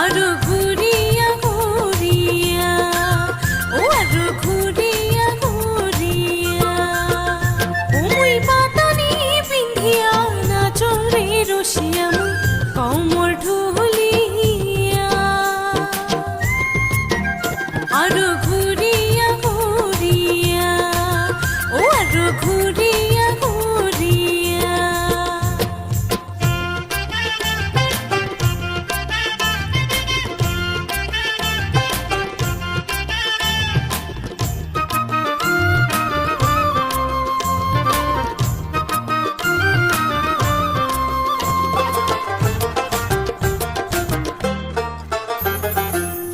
আরো ঘুরিয়া ঘুরিয়া ও আরো ঘুরিয়া ঘুরিয়া ওই পাতানি পিন্ধিয়া নাচরে রসিয়া কমর ঢুলিয়া আরো ঘুরিয়া ঘুরিয়া ও আরো ঘুরিয়া ঘুরিয়া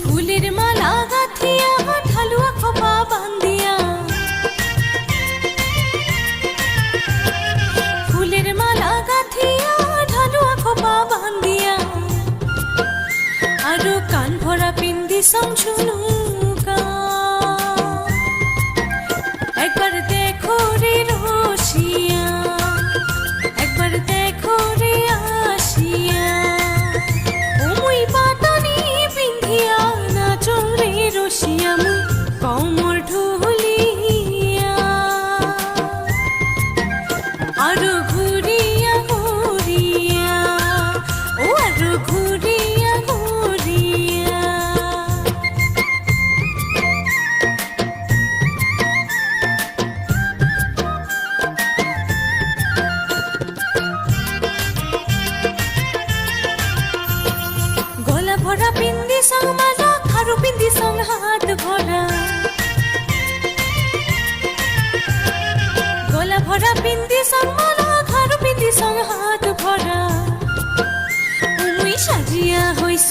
ফুলের মালা গাঁথিয়া ঢালুয়া খোপা বান্ধিয়া ফুলের মালা গাঁথিয়া ঢালুয়া খোপা বান্ধিয়া আরো কান ভরা পিন্দি সংশুনুকা একবার দেখো রে রসিয়া একবার দেখো রে আসিয়া ওই পাতানি পিন্ধিয়া নাচরে রসিয়া কমর ঢুলিয়া আরো ঘুরিয়া ঘুরিয়া ও আরো ঘুরিয়া ঘুরিয়া গলা ভরা পিন্দি সং মালা খারু পিন্দি সং হাত ভরা গলা ভরা পিন্দি সং মালা খারু পিন্দি সং হাত ভরা উই সাজিয়া হইছ